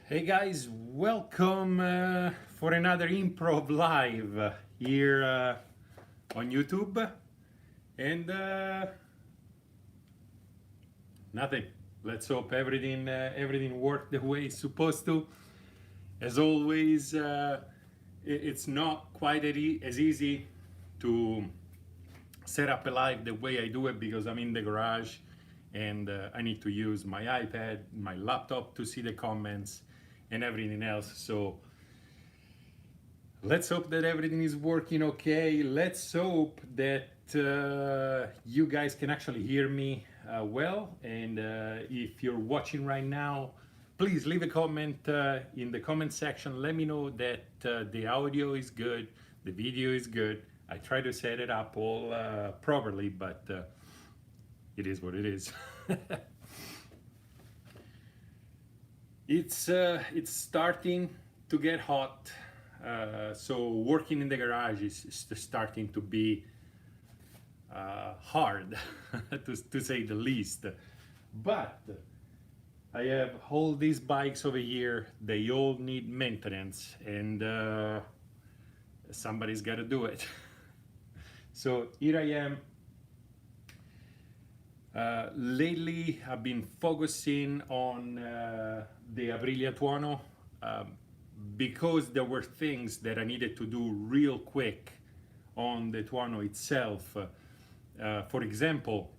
Hey guys, welcome for another improv live here on YouTube. And nothing. Let's hope everything worked the way it's supposed to. As always, it's not quite as easy to set up a live the way I do it because I'm in the garage and I need to use my iPad, my laptop to see the comments and everything else. So let's hope that everything is working okay. Let's hope that you guys can actually hear me well. And if you're watching right now, please leave a comment in the comment section. Let me know that the audio is good, the video is good. I try to set it up all properly, but it is what it is. It's starting to get hot, so working in the garage is starting to be hard, to say the least. But I have all these bikes over here. They all need maintenance, and somebody's got to do it. So here I am. Lately, I've been focusing on the APRILIA TUONO because there were things that I needed to do real quick on the TUONO itself. For example,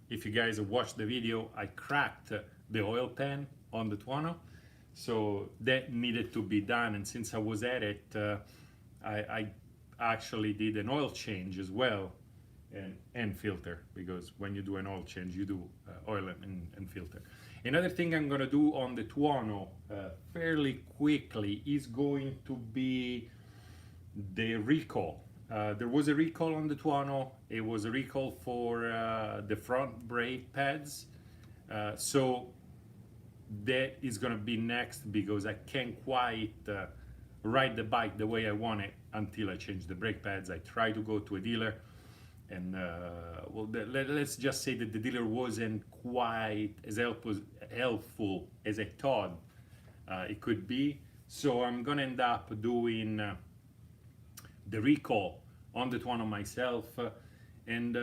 if you guys have watched the video, I cracked the oil pan on the TUONO, so that needed to be done. And since I was at it, I actually did an oil change as well. And filter, because when you do an oil change, you do oil and filter. Another thing I'm gonna do on the TUONO fairly quickly is going to be the recall. There was a recall on the TUONO. It was a recall for the front brake pads. So that is gonna be next because I can't quite ride the bike the way I want it until I change the brake pads. I try to go to a dealer, and well, let's just say that the dealer wasn't quite as helpful as I thought it could be. So I'm gonna end up doing the recall on the TUONO myself, and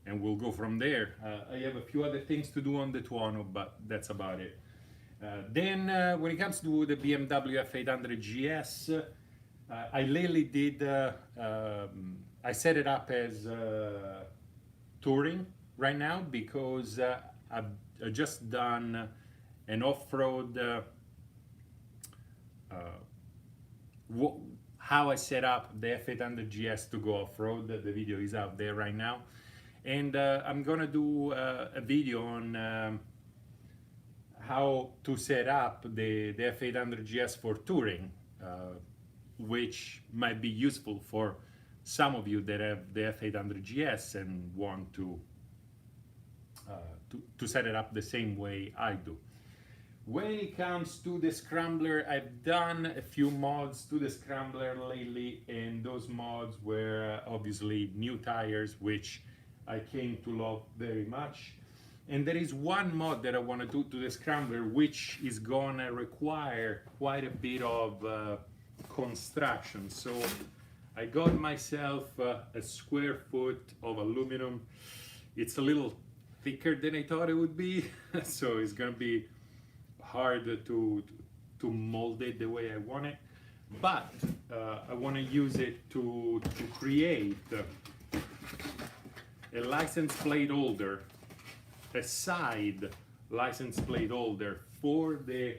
we'll go from there. I have a few other things to do on the TUONO, but that's about it. Then when it comes to the BMW F800 GS, I lately did I set it up as touring right now because I've just done an off-road, how I set up the F800 GS to go off-road. The video is out there right now. And I'm gonna do a video on how to set up the F800 GS for touring, which might be useful for some of you that have the F800 GS and want to set it up the same way I do. When it comes to the Scrambler, I've done a few mods to the Scrambler lately, and those mods were obviously new tires, which I came to love very much. And there is one mod that I want to do to the Scrambler, which is gonna require quite a bit of construction. So I got myself a square foot of aluminum. It's a little thicker than I thought it would be, so it's gonna be hard to mold it the way I want it. But I want to use it to create a license plate holder, a side license plate holder for the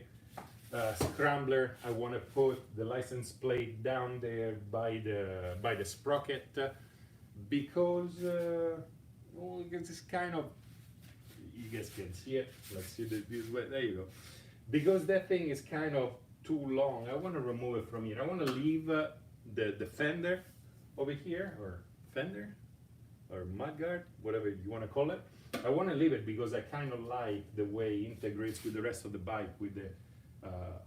Scrambler. I want to put the license plate down there by the sprocket because well, it's kind of, you guys can see it. Let's see this way. There you go. Because that thing is kind of too long. I want to remove it from here. I want to leave the fender over here, or fender, or mudguard, whatever you want to call it. I want to leave it because I kind of like the way it integrates with the rest of the bike with the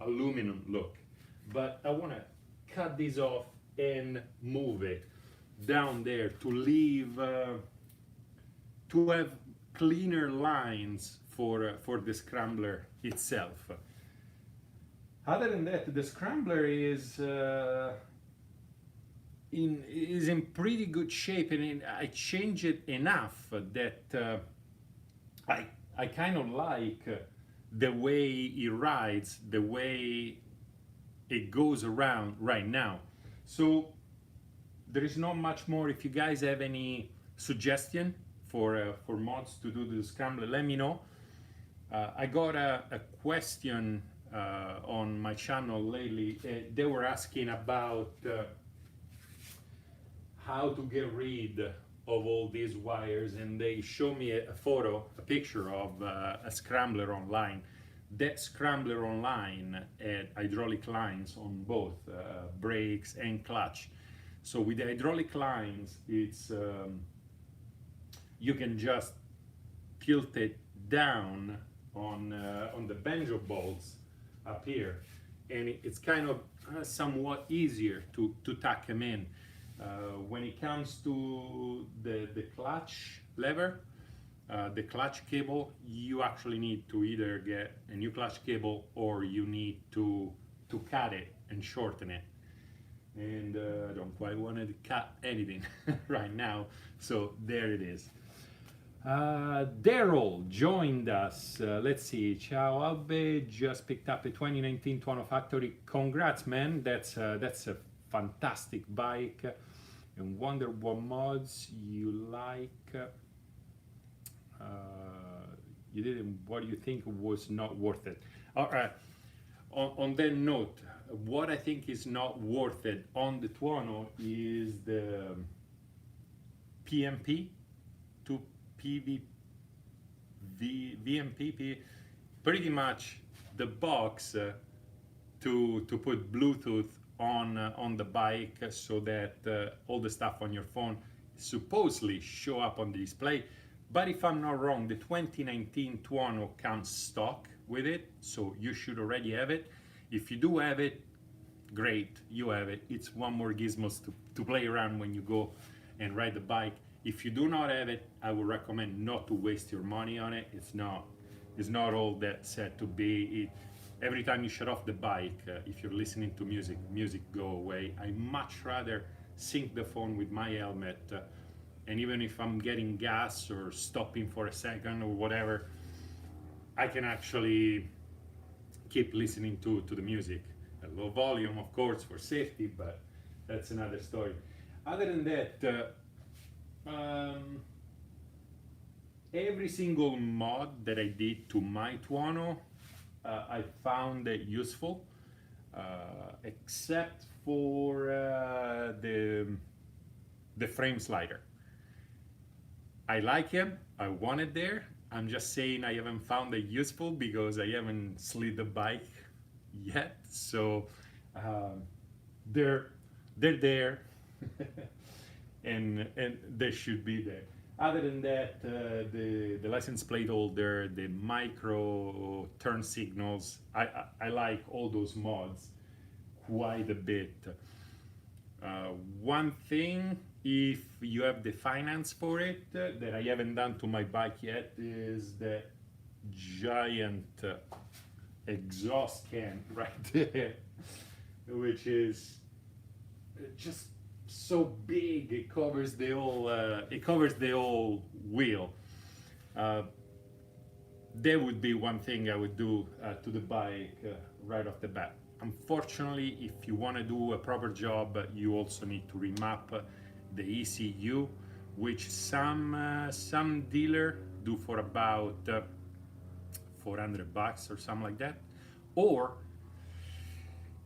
aluminum look. But I want to cut this off and move it down there to leave to have cleaner lines for the scrambler itself. Other than that, the scrambler is in pretty good shape, and I changed it enough that I kind of like the way it rides, the way it goes around right now. So there is not much more. If you guys have any suggestion for mods to do the scrambler, let me know. I got a question on my channel lately. They were asking about how to get rid of all these wires, and they show me a picture of a scrambler online. That scrambler online had hydraulic lines on both brakes and clutch. So with the hydraulic lines, it's you can just tilt it down on the banjo bolts up here, and it's kind of somewhat easier to tuck them in. When it comes to the clutch lever, the clutch cable, you actually need to either get a new clutch cable or you need to cut it and shorten it. And I don't quite want to cut anything right now, so there it is. Daryl joined us. Let's see. Ciao Albe, just picked up a 2019 TUONO factory. Congrats, man. That's a fantastic bike. And wonder what mods you like. You did, and what do you think was not worth it? All right. On that note, what I think is not worth it on the TUONO is the PMP to VMP, pretty much the box to put Bluetooth on the bike, so that all the stuff on your phone supposedly show up on the display. But if I'm not wrong, the 2019 TUONO comes stock with it, so you should already have it. If you do have it, great, you have it. It's one more gizmos to play around when you go and ride the bike. If you do not have it, I would recommend not to waste your money on it. It's not all that said to be. Every time you shut off the bike, if you're listening to music go away. I much rather sync the phone with my helmet, and even if I'm getting gas or stopping for a second or whatever, I can actually keep listening to the music. At low volume, of course, for safety, but that's another story. Other than that, every single mod that I did to my TUONO, I found it useful, except for the frame slider. I like him, I want it there. I'm just saying I haven't found it useful because I haven't slid the bike yet. So they're there, and they should be there. Other than that, the license plate holder, the micro turn signals, I like all those mods quite a bit. One thing, if you have the finance for it, that I haven't done to my bike yet, is the giant exhaust can right there, which is just so big. It covers the whole wheel. That would be one thing I would do to the bike right off the bat. Unfortunately, if you want to do a proper job, you also need to remap the ECU, which some dealer do for about $400 or something like that. Or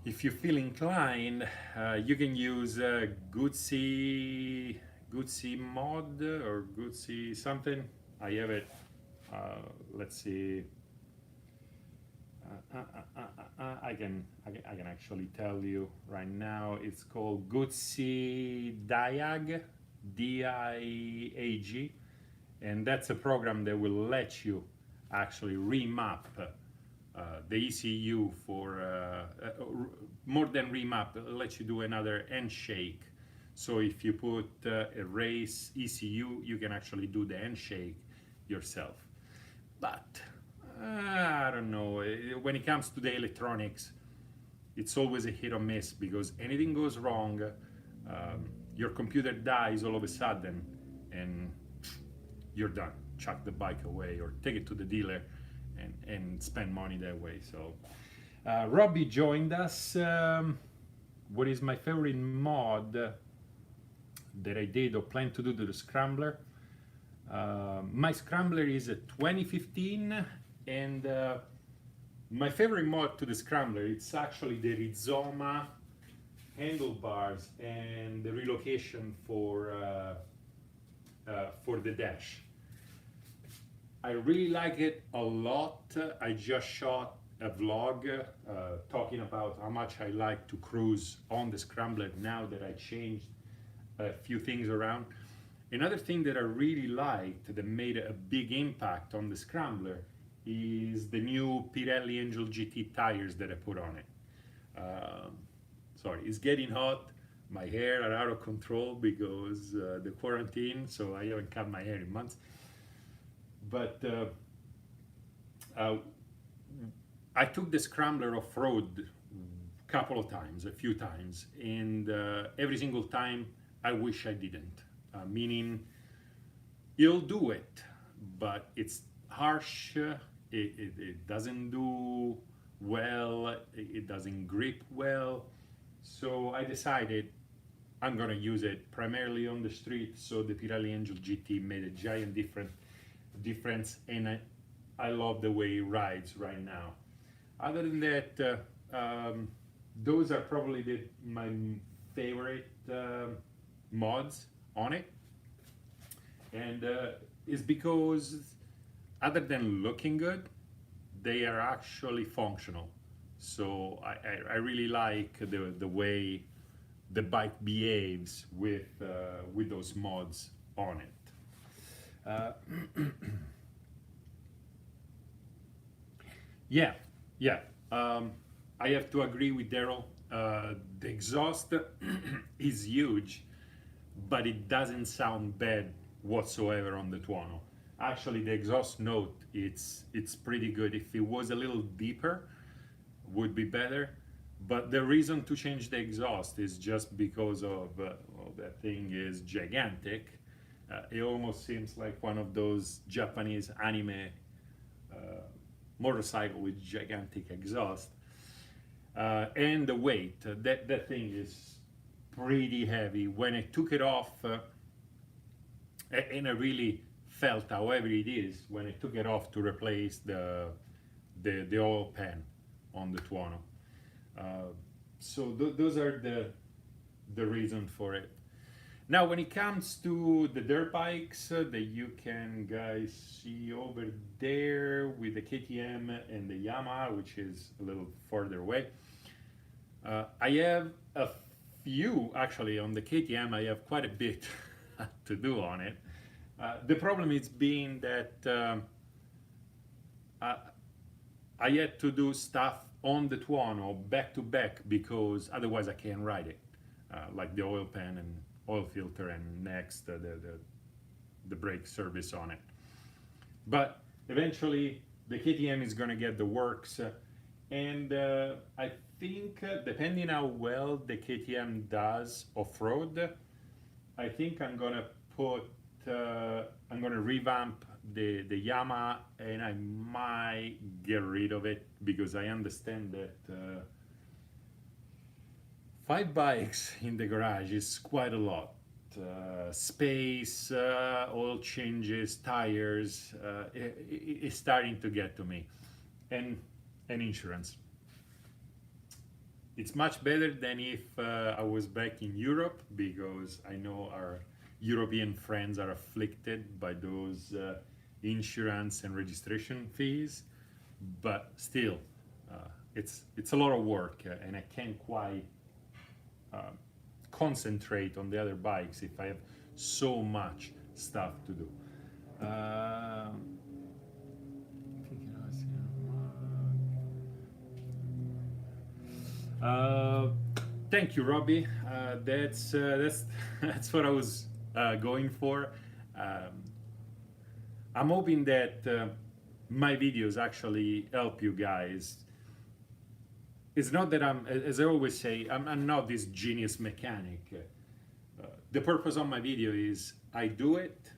if you feel inclined, you can use Goodsey mod or Goodsey something. I have it. Let's see. I can actually tell you right now. It's called Goodsey Diag, D-I-A-G, and that's a program that will let you actually remap the ECU for more than remap. It lets you do another handshake. So if you put a race ECU, you can actually do the handshake yourself. But I don't know. When it comes to the electronics, it's always a hit or miss because anything goes wrong, your computer dies all of a sudden, and you're done. Chuck the bike away or take it to the dealer and spend money that way. So, Robbie joined us. What is my favorite mod that I did or plan to do to the Scrambler? My Scrambler is a 2015, and my favorite mod to the Scrambler, it's actually the Rizoma handlebars and the relocation for the dash. I really like it a lot. I just shot a vlog talking about how much I like to cruise on the Scrambler now that I changed a few things around. Another thing that I really liked that made a big impact on the Scrambler is the new Pirelli Angel GT tires that I put on it. Sorry, it's getting hot. My hair are out of control because the quarantine, so I haven't cut my hair in months. But I took the Scrambler off-road a few times, and every single time I wish I didn't. Meaning, you'll do it, but it's harsh, it doesn't do well, it doesn't grip well. So I decided I'm gonna use it primarily on the street, so the Pirelli Angel GT made a giant difference, and I love the way it rides right now. Other than that, those are probably my favorite mods on it, and it's because other than looking good, they are actually functional. So I really like the way the bike behaves with those mods on it. Yeah. I have to agree with Daryl. The exhaust is huge, but it doesn't sound bad whatsoever on the Tuono. Actually, the exhaust note, it's pretty good. If it was a little deeper, would be better. But the reason to change the exhaust is just because of that thing is gigantic. It almost seems like one of those Japanese anime motorcycle with gigantic exhaust. And the weight, that thing is pretty heavy. When I took it off, and I really felt how heavy it is when I took it off to replace the oil pan on the Tuono. So those are the reason for it. Now, when it comes to the dirt bikes that you can guys see over there with the KTM and the Yamaha, which is a little further away, I have a few, actually on the KTM I have quite a bit to do on it. The problem is being that I had to do stuff on the Tuono back to back because otherwise I can't ride it, like the oil pan and oil filter, and next the brake service on it. But eventually the KTM is going to get the works, and I think depending how well the KTM does off-road, I think I'm going to revamp the Yamaha, and I might get rid of it because I understand that 5 bikes in the garage is quite a lot. Space, oil changes, tires, it's starting to get to me. And insurance. It's much better than if I was back in Europe, because I know our European friends are afflicted by those insurance and registration fees, but still, it's a lot of work, and I can't quite concentrate on the other bikes if I have so much stuff to do. Thank you, Robbie. That's what I was going for. I'm hoping that my videos actually help you guys. It's not that I'm, as I always say, I'm not this genius mechanic. The purpose of my video is I do it,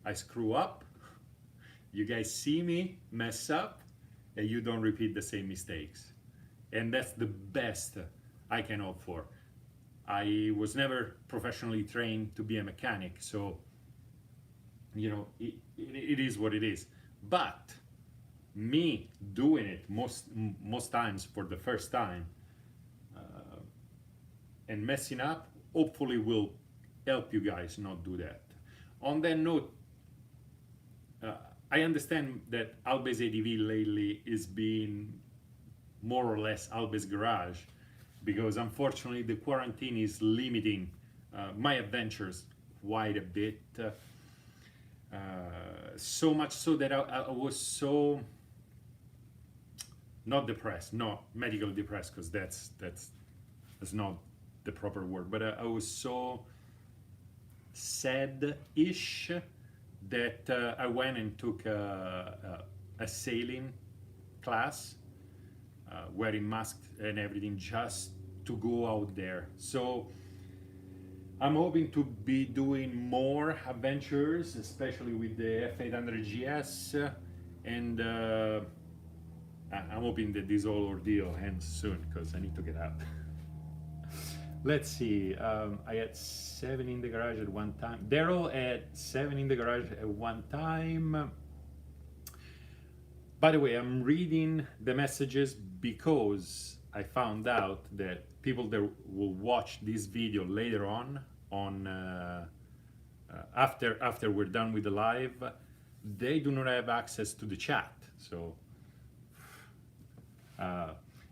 I screw up, you guys see me mess up, and you don't repeat the same mistakes. And that's the best I can hope for. I was never professionally trained to be a mechanic, so you know, it is what it is. But me doing it most times for the first time and messing up, hopefully will help you guys not do that. On that note, I understand that albesadv lately is being more or less Albe's garage, because unfortunately the quarantine is limiting my adventures quite a bit. So much so that I was so not depressed, not medically depressed, because that's not the proper word, but I was so sad-ish that I went and took a sailing class, wearing masks and everything, just to go out there. So I'm hoping to be doing more adventures, especially with the F800 GS, and I'm hoping that this whole ordeal ends soon, because I need to get out. Let's see, I had 7 in the garage at one time. Daryl had 7 in the garage at one time. By the way, I'm reading the messages because I found out that people that will watch this video later on after we're done with the live, they do not have access to the chat. So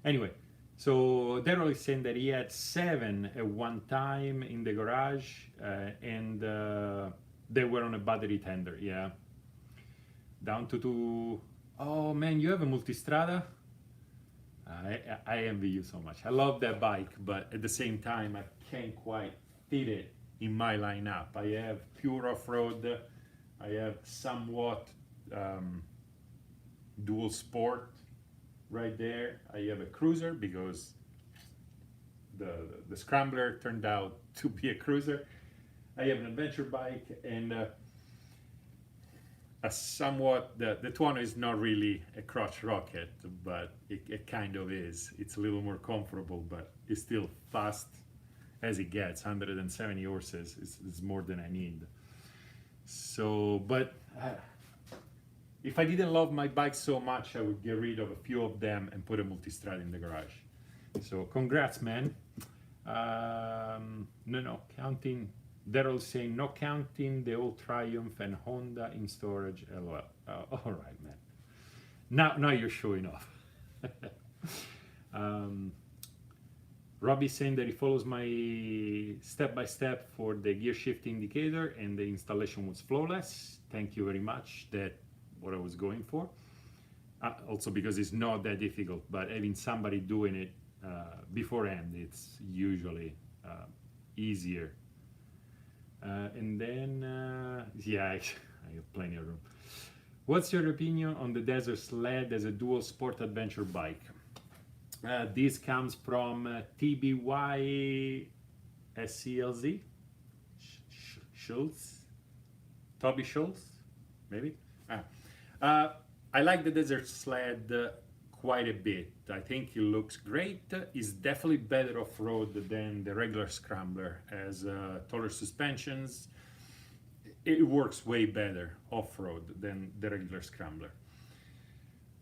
anyway, so Daryl is saying that he had 7 at one time in the garage, and they were on a battery tender. Yeah, down to 2. Oh man, you have a multistrada? I envy you so much. I love that bike, but at the same time, I can't quite fit it in my lineup. I have pure off-road, I have somewhat DualSport right there. I have a cruiser because the Scrambler turned out to be a cruiser. I have an adventure bike, and a somewhat, the TUONO is not really a crotch rocket, but it kind of is. It's a little more comfortable, but it's still fast as it gets. 170 horses is more than I need. So, but if I didn't love my bike so much, I would get rid of a few of them and put a multistrada in the garage. So congrats, man. No, counting. Daryl saying no counting the old Triumph and Honda in storage. LOL. All right, man. Now you're showing off. Robbie saying that he follows my step-by-step for the gear shift indicator, and the installation was flawless. Thank you very much. That's what I was going for. Also because it's not that difficult, but having somebody doing it beforehand, it's usually easier. And then, yeah, I have plenty of room. What's your opinion on the Desert Sled as a DualSport adventure bike? This comes from TBY SCLZ, Schultz, Toby Schultz, maybe? I like the Desert Sled quite a bit. I think it looks great. It's definitely better off-road than the regular Scrambler, as taller suspensions. It works way better off-road than the regular Scrambler.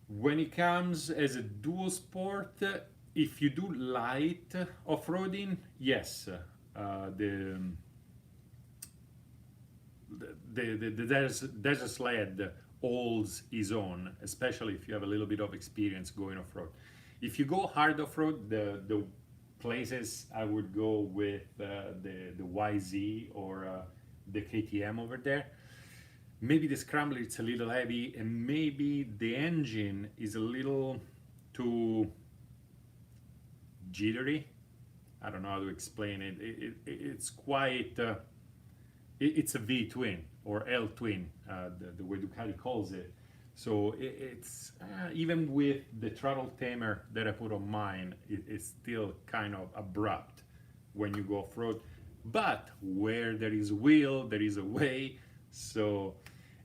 When it comes as a DualSport, if you do light off-roading, yes, the Desert Sled holds his own, especially if you have a little bit of experience going off-road. If you go hard off-road, the places I would go with the YZ or the KTM over there. Maybe the Scrambler, it's a little heavy, and maybe the engine is a little too jittery. I don't know how to explain it. It's quite, it's a V-twin or L-twin, the way Ducati calls it. So it's even with the throttle tamer that I put on mine, it's still kind of abrupt when you go off-road. But where there is wheel, there is a way. So,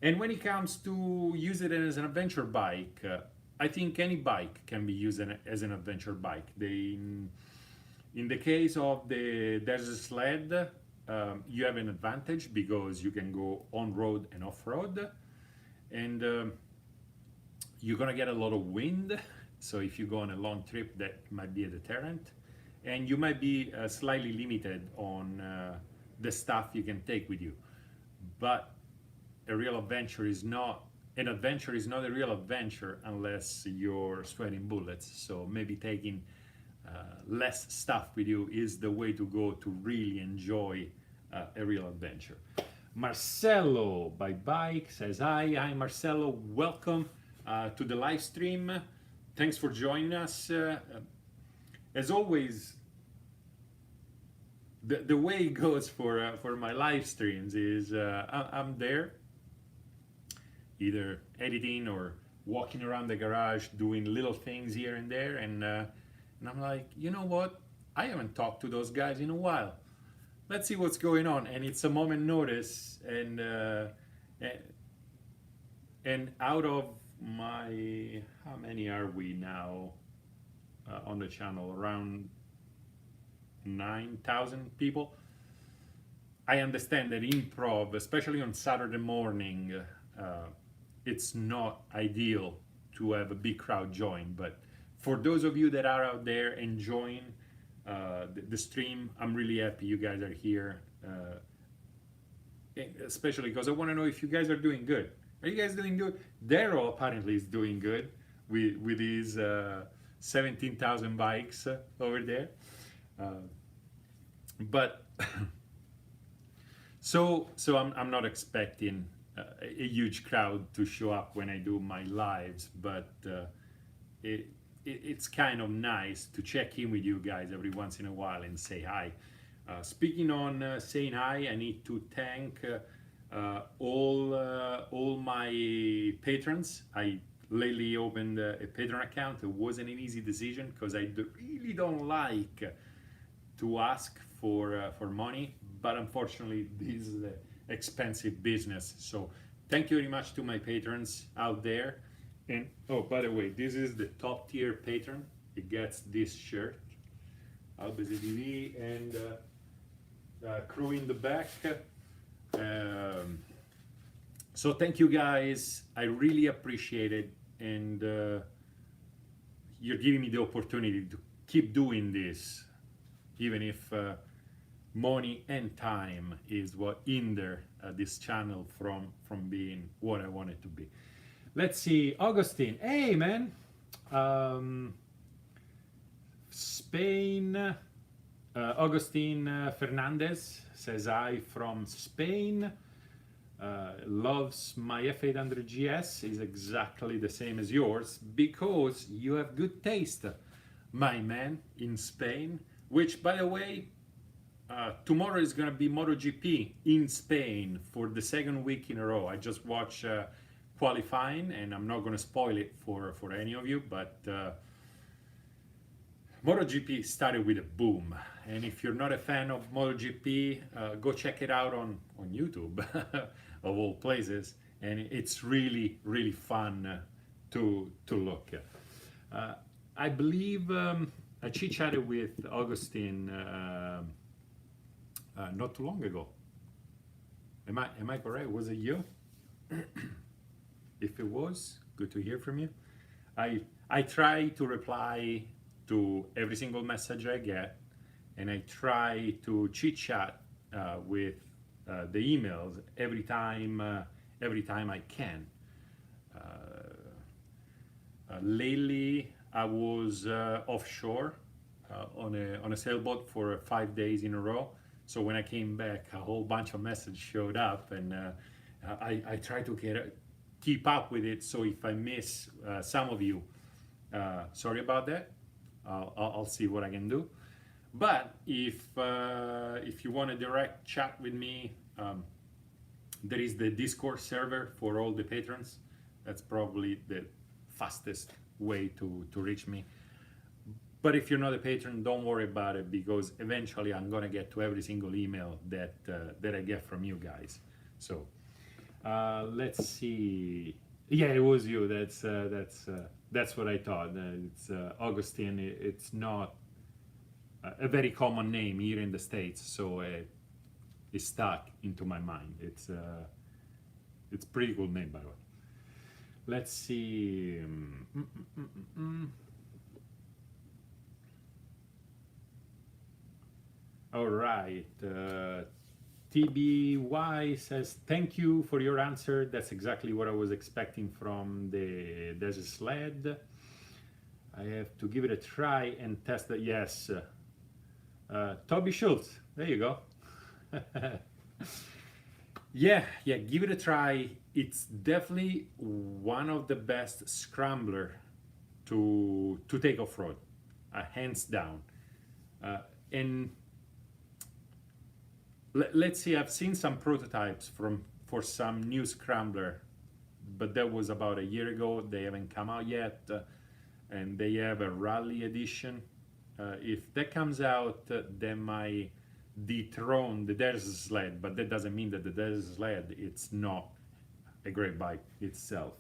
and when it comes to use it as an adventure bike, I think any bike can be used as an adventure bike. In the case of the desert sled, you have an advantage because you can go on-road and off-road, and you're gonna get a lot of wind. So if you go on a long trip, that might be a deterrent, and you might be slightly limited on the stuff you can take with you. But a real adventure is not an adventure is not a real adventure unless you're sweating bullets. So maybe taking less stuff with you is the way to go to really enjoy a real adventure. Marcelo by Bike says hi Marcelo, welcome to the live stream. Thanks for joining us. As always, the way it goes for my live streams is I'm there either editing or walking around the garage doing little things here and there, and I'm like, you know what, I haven't talked to those guys in a while, let's see what's going on. And it's a moment notice, and out of my, how many are we now on the channel, around 9,000 people. I understand that improv, especially on Saturday morning, it's not ideal to have a big crowd join, but for those of you that are out there enjoying the stream, I'm really happy you guys are here, especially because I want to know if you guys are doing good. Are you guys doing good? Daryl apparently is doing good with his 17,000 bikes over there. But so I'm not expecting a huge crowd to show up when I do my lives, but it's kind of nice to check in with you guys every once in a while and say hi. Speaking on saying hi, I need to thank all my patrons. I lately opened a Patreon account. It wasn't an easy decision because I really don't like to ask for money, but unfortunately this is an expensive business. So thank you very much to my patrons out there. And oh, by the way, this is the top tier patron. It gets this shirt, albesadv, and crew in the back. So thank you guys, I really appreciate it, and you're giving me the opportunity to keep doing this, even if money and time is what hinder this channel from being what I want it to be. Let's see, Augustine, hey man, Spain, Augustine Fernandez says hi from Spain. Loves my F800 GS, is exactly the same as yours because you have good taste, my man, in Spain. Which, by the way, tomorrow is going to be MotoGP in Spain for the second week in a row. I just watched qualifying, and I'm not going to spoil it for any of you, but MotoGP started with a boom. And if you're not a fan of MotoGP, go check it out on YouTube, of all places. And it's really, really fun to look at. I believe I chit-chatted with Augustine not too long ago. Am I correct? Was it you? If it was, good to hear from you. I try to reply to every single message I get, and I try to chit-chat with the emails every time I can. Lately, I was offshore on a sailboat for 5 days in a row. So when I came back, a whole bunch of messages showed up, and I try to keep up with it. So if I miss some of you, sorry about that. I'll see what I can do. But if you want a direct chat with me, there is the Discord server for all the patrons. That's probably the fastest way to reach me. But if you're not a patron, don't worry about it, because eventually I'm gonna get to every single email that that I get from you guys. So let's see. Yeah, it was you. That's what I thought. It's Augustine. It's not a very common name here in the States, so it's stuck into my mind. It's pretty cool name, by the way. Let's see. All right. TBY says, thank you for your answer. That's exactly what I was expecting from the Desert Sled. I have to give it a try and test it. Yes. Toby Schultz, there you go. yeah, give it a try. It's definitely one of the best scrambler to take off-road, hands down. And let's see, I've seen some prototypes for some new scrambler, but that was about a year ago. They haven't come out yet, and they have a rally edition. If that comes out, they might dethrone the Desert Sled, but that doesn't mean that the Desert Sled, it's not a great bike itself.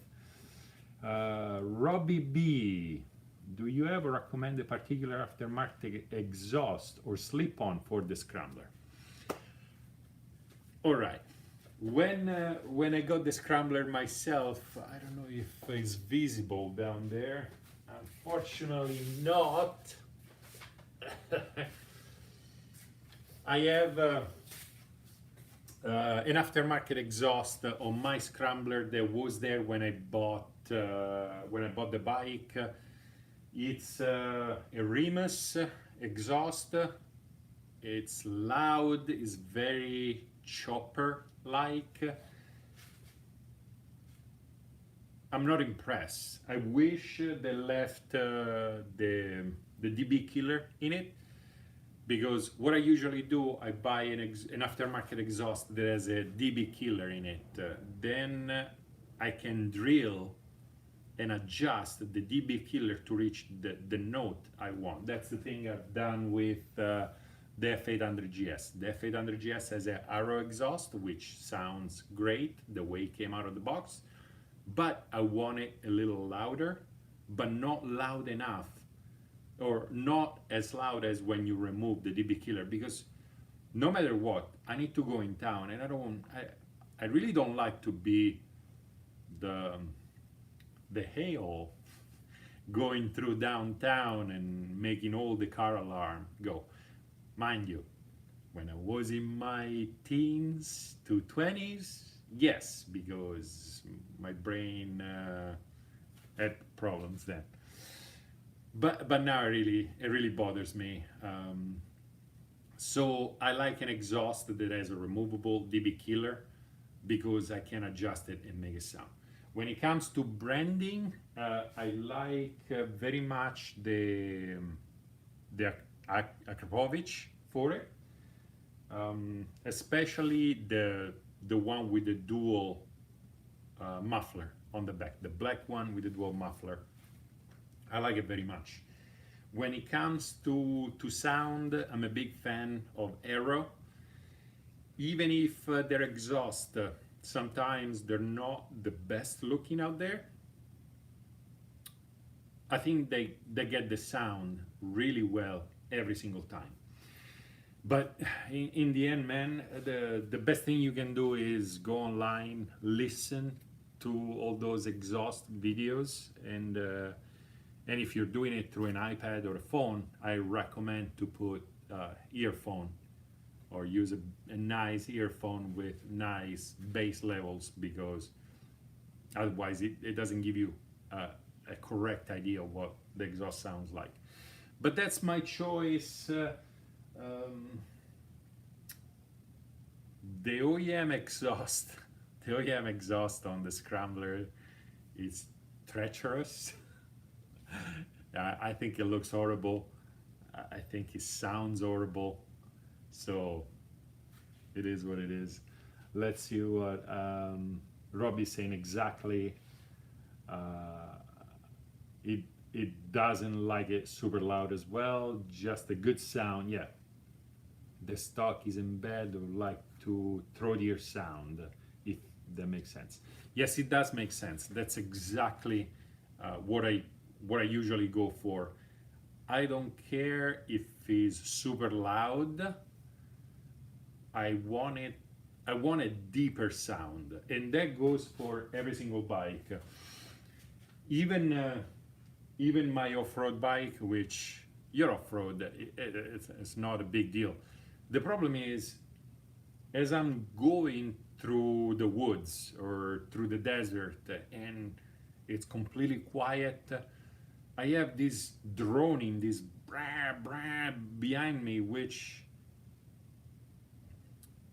Robbie B, do you ever recommend a particular aftermarket exhaust or slip-on for the scrambler? All right, when I got the scrambler myself, I don't know if it's visible down there. Unfortunately not. I have an aftermarket exhaust on my scrambler that was there when I bought the bike. It's a Remus exhaust. It's loud. It's very chopper-like. I'm not impressed. I wish they left the DB killer in it, because what I usually do, I buy an aftermarket exhaust that has a DB killer in it. Then I can drill and adjust the DB killer to reach the note I want. That's the thing I've done with the F800GS. The F800GS has an Arrow exhaust, which sounds great the way it came out of the box, but I want it a little louder, but not loud enough, or not as loud as when you remove the DB killer, because no matter what, I need to go in town, and I really don't like to be the hail going through downtown and making all the car alarm go. Mind you, when I was in my teens to 20s, yes, because my brain had problems then. But now it really bothers me. So I like an exhaust that has a removable DB killer, because I can adjust it and make a sound. When it comes to branding, I like very much the Akrapovic for it, especially the one with the dual muffler on the back, the black one with the dual muffler. I like it very much. When it comes to sound, I'm a big fan of Arrow. Even if their exhaust, sometimes they're not the best looking out there, I think they get the sound really well every single time. But in the end, man, the best thing you can do is go online, listen to all those exhaust videos, and if you're doing it through an iPad or a phone, I recommend to put earphone, or use a nice earphone with nice bass levels, because otherwise it doesn't give you a correct idea of what the exhaust sounds like. But that's my choice. The OEM exhaust, on the Scrambler is treacherous. I think it looks horrible. I think it sounds horrible. So it is what it is. Let's see what Robbie's saying exactly. it it doesn't like it super loud as well, just a good sound. Yeah, the stock is in bed or like to throatier sound, if that makes sense. Yes, it does make sense. That's exactly what I usually go for. I don't care if it's super loud. I want a deeper sound, and that goes for every single bike. Even even my off-road bike, which you're off-road, it's not a big deal. The problem is, as I'm going through the woods or through the desert and it's completely quiet, I have this droning, this brah brah behind me, which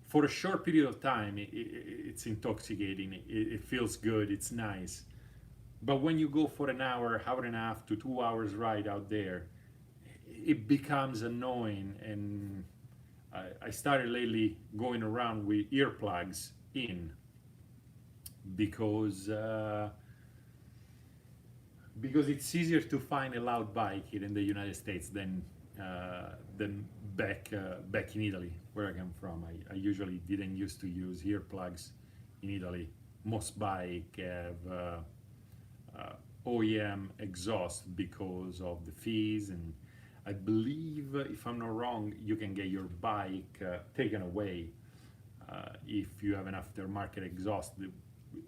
for a short period of time it's intoxicating. It feels good, it's nice. But when you go for an hour, hour and a half to 2 hours ride out there, it becomes annoying. And I started lately going around with earplugs in because it's easier to find a loud bike here in the United States than back in Italy, where I come from. I usually didn't used to use earplugs in Italy. Most bike have OEM exhaust because of the fees, and I believe, if I'm not wrong, you can get your bike taken away if you have an aftermarket exhaust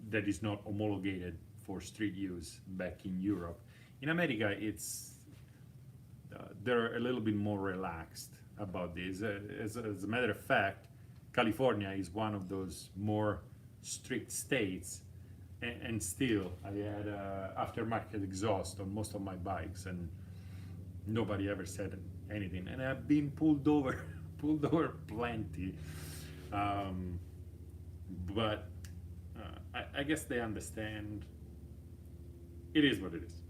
that is not homologated for street use back in Europe. In America, they're a little bit more relaxed about this. As a matter of fact, California is one of those more strict states, and still I had aftermarket exhaust on most of my bikes, and nobody ever said anything. And I've been pulled over, pulled over plenty. But I guess they understand. It is what it is.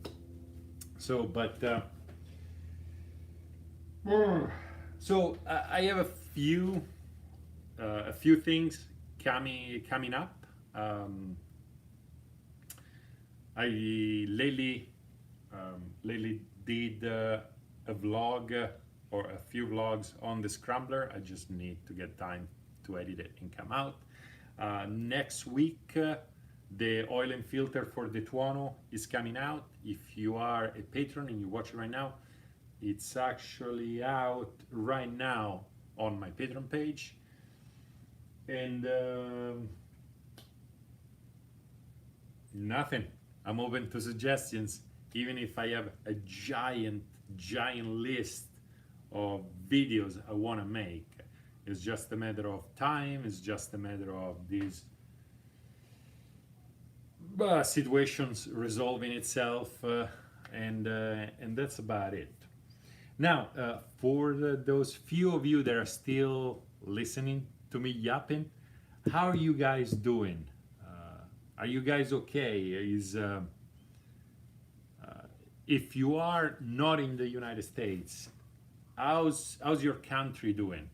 So, but so I have a few things coming up. I lately did a vlog or a few vlogs on the Scrambler. I just need to get time to edit it and come out. Next week, the oil and filter for the TUONO is coming out. If you are a patron and you watch it right now, it's actually out right now on my Patreon page. And nothing. I'm open to suggestions, even if I have a giant list of videos I want to make. It's just a matter of time. It's just a matter of these situations resolving itself, and that's about it. Now, for those few of you that are still listening to me yapping, how are you guys doing? Are you guys okay? If you are not in the United States, how's your country doing?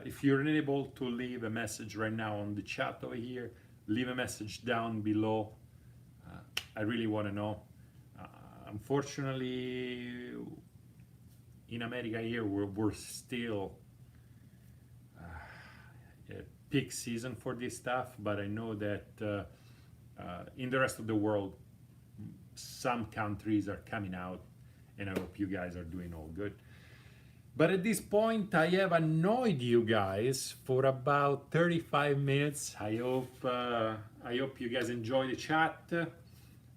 If you're unable to leave a message right now on the chat over here, leave a message down below. I really want to know. Unfortunately, in America here, we're still peak season for this stuff, but I know that in the rest of the world, some countries are coming out, and I hope you guys are doing all good. But at this point, I have annoyed you guys for about 35 minutes. I hope you guys enjoy the chat.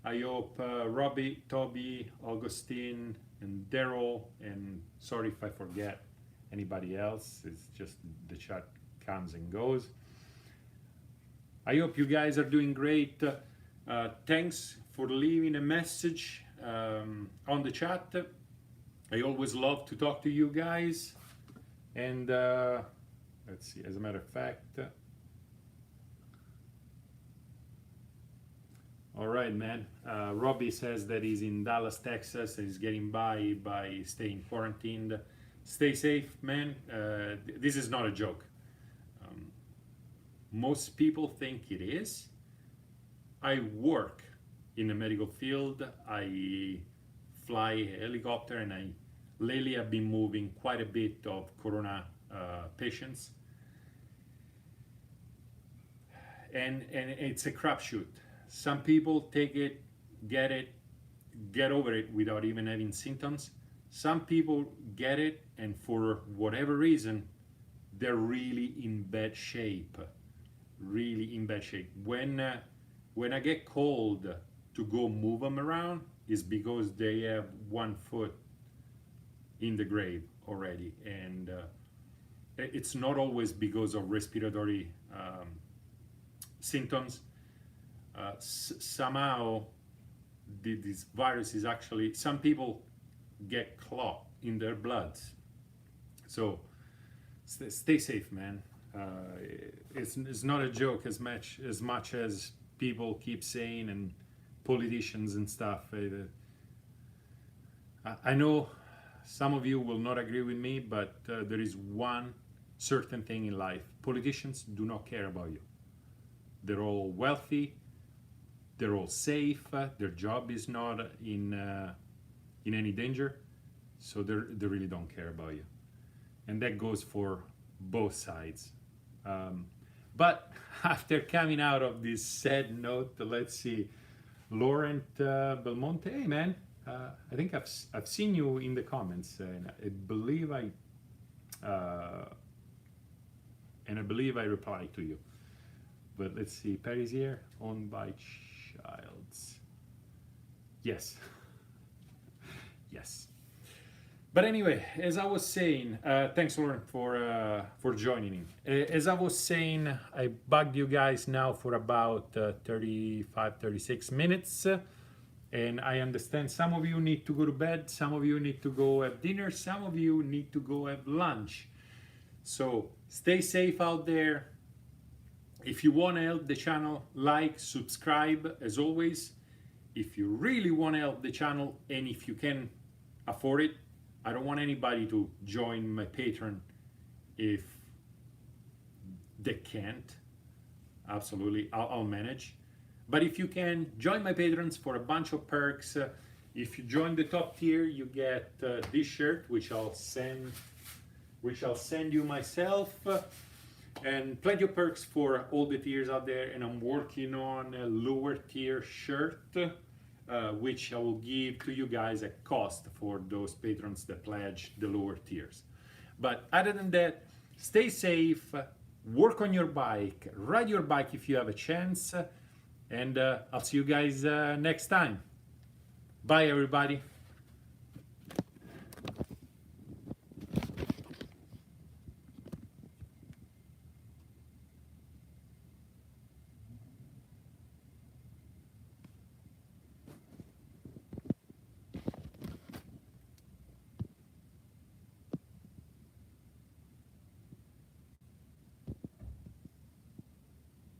I hope Robbie, Toby, Augustine, and Daryl, and sorry if I forget anybody else. It's just the chat comes and goes. I hope you guys are doing great. Thanks for leaving a message on the chat. I always love to talk to you guys. And let's see, as a matter of fact, all right, man. Robbie says that he's in Dallas, Texas, and he's getting by staying quarantined. Stay safe, man. This is not a joke. Most people think it is. I work in the medical field. I fly a helicopter, and I lately have been moving quite a bit of corona patients, and it's a crapshoot. Some people take it, get over it without even having symptoms. Some people get it, and for whatever reason, they're really in bad shape. Really in bad shape. When I get called to go move them around, is because they have one foot in the grave already, and it's not always because of respiratory symptoms. Somehow this virus is actually, some people get clot in their bloods. So stay safe, man. It's not a joke as much as people keep saying, and politicians and stuff. I know some of you will not agree with me, but there is one certain thing in life: politicians do not care about you. They're all wealthy, they're all safe, their job is not in any danger, so they really don't care about you. And that goes for both sides. But after coming out of this sad note, let's see. Laurent Belmonte, hey man, I think I've seen you in the comments, and I believe I replied to you. But let's see, Paris here, owned by Childs. Yes. Yes. But anyway, as I was saying, thanks Lauren for joining me. As I was saying, I bugged you guys now for about 35-36 minutes, and I understand some of you need to go to bed, some of you need to go have dinner, some of you need to go have lunch. So stay safe out there. If you want to help the channel, like, subscribe, as always. If you really want to help the channel, and if you can afford it, I don't want anybody to join my Patreon if they can't. Absolutely, I'll manage. But if you can, join my patrons for a bunch of perks. If you join the top tier, you get this shirt, which I'll send you myself, and plenty of perks for all the tiers out there. And I'm working on a lower tier shirt, which I will give to you guys at cost for those patrons that pledge the lower tiers. But other than that, stay safe, work on your bike, ride your bike if you have a chance, and I'll see you guys next time. Bye everybody.